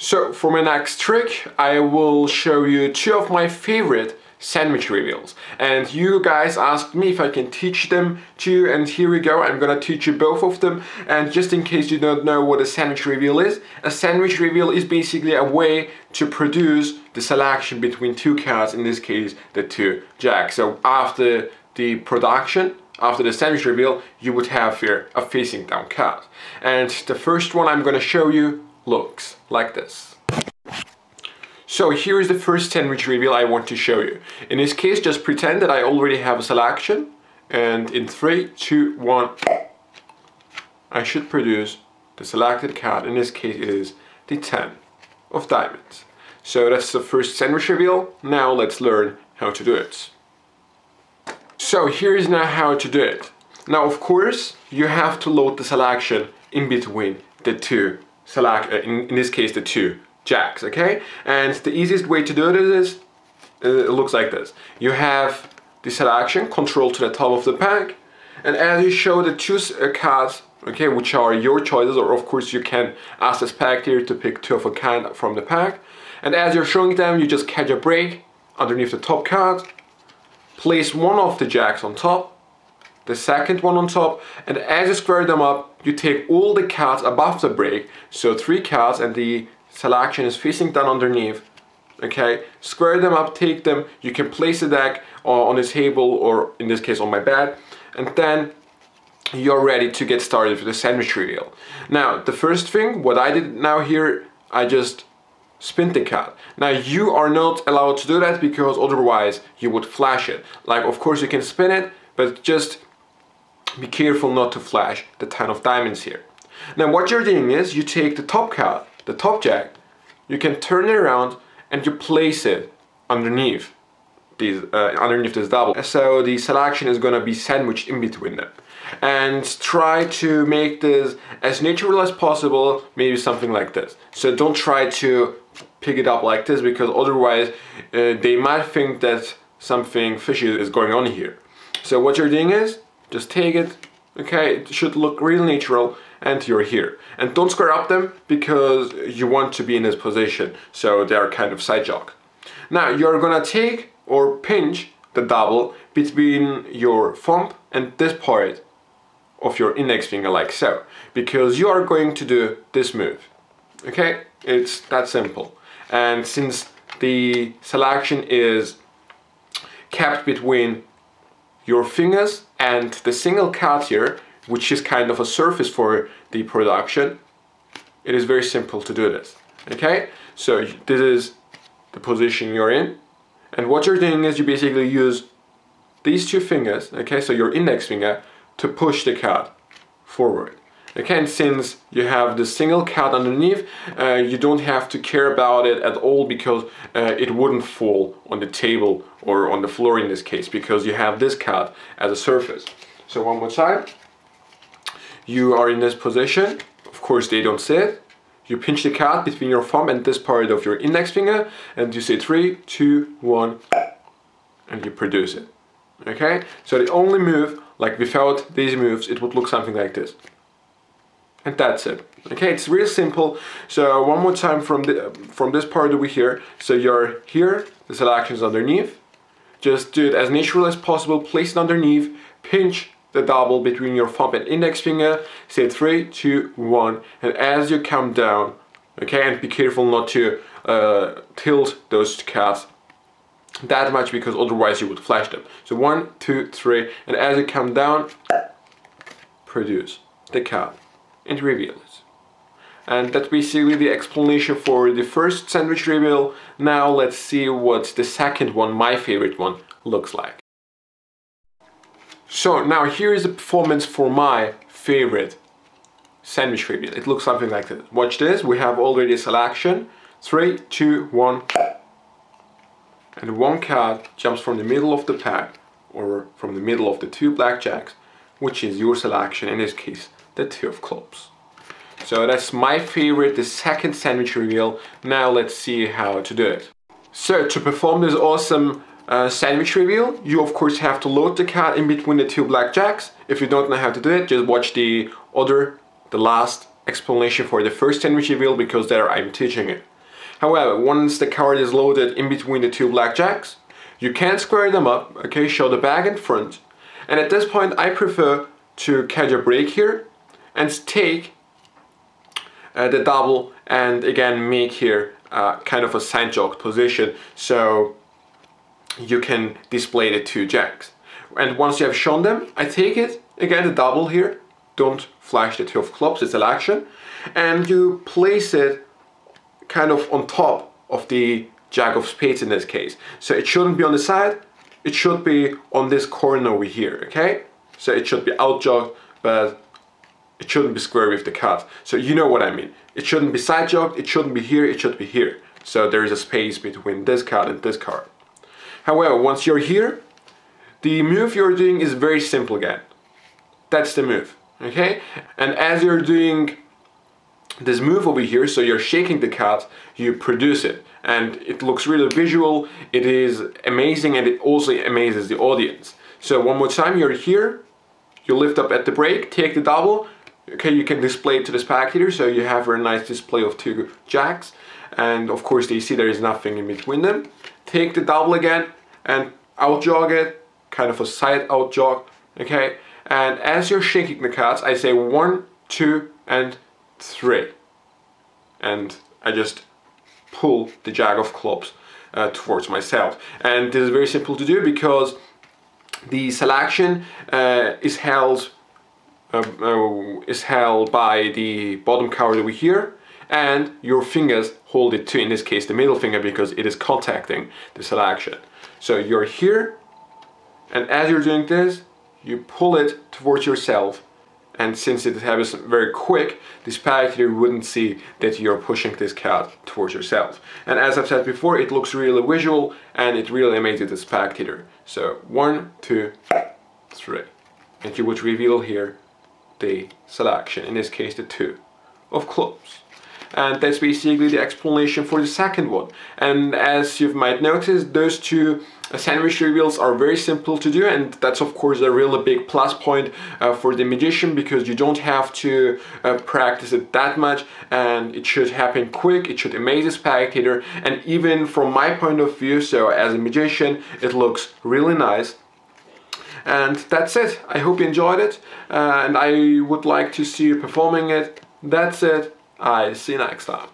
So for my next trick, I will show you two of my favorite sandwich reveals. And you guys asked me if I can teach them to you, and here we go. I'm gonna teach you both of them. And just in case you don't know what a sandwich reveal is, a sandwich reveal is basically a way to produce the selection between two cards, in this case the two jacks. So after the production, after the sandwich reveal, you would have here a facing down card. And the first one I'm gonna show you looks like this. So here is the first sandwich reveal I want to show you. In this case, just pretend that I already have a selection, and in 3, 2, 1, I should produce the selected card. In this case, it is the 10 of diamonds. So that's the first sandwich reveal. Now let's learn how to do it. So here is now how to do it. Now, of course, you have to load the selection in between the two in this case the two jacks, okay? And the easiest way to do it is it looks like this. You have the selection control to the top of the pack, and as you show the two cards, okay, which are your choices, or of course you can ask the spectator to pick two of a kind from the pack, and as you're showing them, you just catch a break underneath the top card, place one of the jacks on top, the second one on top, and as you square them up, you take all the cards above the break, so 3 cards, and the selection is facing down underneath, okay? Square them up, take them, you can place the deck on the table, or in this case on my bed, and then you're ready to get started with the sandwich reveal. Now, the first thing, what I did now here, I just spin the card. Now, you are not allowed to do that because otherwise you would flash it. Like, of course you can spin it, but just be careful not to flash the 10 of diamonds here. Now what you're doing is you take the top card, the top jack, you can turn it around and you place it underneath this double. So the selection is gonna be sandwiched in between them. And try to make this as natural as possible, maybe something like this. So don't try to pick it up like this because otherwise they might think that something fishy is going on here. So what you're doing is just take it, okay, it should look real natural, and you're here. And don't square up them because you want to be in this position, so they are kind of side jog. Now you're gonna take or pinch the double between your thumb and this part of your index finger, like so, because you are going to do this move, okay? It's that simple. And since the selection is kept between your fingers and the single card here, which is kind of a surface for the production, it is very simple to do this, okay? So this is the position you're in, and what you're doing is you basically use these two fingers, okay, so your index finger, to push the card forward. Okay, and since you have the single card underneath, you don't have to care about it at all because it wouldn't fall on the table or on the floor in this case because you have this card as a surface. So one more time. You are in this position. Of course they don't see it. You pinch the card between your thumb and this part of your index finger and you say 3, 2, 1 and you produce it. Okay, so the only move, like without these moves, it would look something like this. And that's it. Okay, it's real simple. So one more time from this part over here. So you're here, the selection is underneath. Just do it as natural as possible. Place it underneath. Pinch the double between your thumb and index finger. Say 3, 2, 1. And as you come down, okay, and be careful not to tilt those cards that much because otherwise you would flash them. So 1, 2, 3, and as you come down, produce the card and reveal it. And that's basically the explanation for the first sandwich reveal. Now let's see what the second one, my favorite one, looks like. So now here is the performance for my favorite sandwich reveal. It looks something like this. Watch this, we have already a selection. 3, 2, 1. And one card jumps from the middle of the pack or from the middle of the two blackjacks, which is your selection, in this case the 2 of clubs. So that's my favorite, the second sandwich reveal. Now let's see how to do it. So to perform this awesome sandwich reveal, you of course have to load the card in between the two blackjacks. If you don't know how to do it, just watch the last explanation for the first sandwich reveal because there I'm teaching it. However, once the card is loaded in between the two blackjacks, you can square them up, okay, show the bag in front, and at this point I prefer to catch a break here and take the double and again make here kind of a sandjog position so you can display the two jacks. And once you have shown them, I take it, again the double here, don't flash the two of clubs, it's an action, and you place it kind of on top of the jack of spades in this case. So it shouldn't be on the side, it should be on this corner over here, okay? So it should be outjogged, but it shouldn't be square with the cut. So you know what I mean. It shouldn't be side jogged, it shouldn't be here, it should be here. So there is a space between this card and this card. However, once you're here, the move you're doing is very simple again. That's the move, okay? And as you're doing this move over here, so you're shaking the card, you produce it. And it looks really visual, it is amazing, and it also amazes the audience. So one more time, you're here, you lift up at the break, take the double, okay, you can display it to the spectator, so you have a very nice display of two jacks, and of course they see there is nothing in between them. Take the double again, and out jog it, kind of a side out jog, okay, and as you're shaking the cards, I say 1, 2, and 3, and I just pull the jack of clubs towards myself. And this is very simple to do because the selection is held by the bottom card over here, and your fingers hold it too, in this case the middle finger, because it is contacting the selection. So you're here, and as you're doing this, you pull it towards yourself, and since it happens very quick, the spectator wouldn't see that you're pushing this card towards yourself. And as I've said before, it looks really visual and it really amazes the spectator. So 1, 2, 3. And you would reveal here the selection, in this case the 2 of clubs. And that's basically the explanation for the second one. And as you might notice, those two sandwich reveals are very simple to do, and that's of course a really big plus point for the magician, because you don't have to practice it that much, and it should happen quick, it should amaze the spectator, and even from my point of view, so as a magician, it looks really nice. And that's it. I hope you enjoyed it, and I would like to see you performing it. That's it. I see you next time.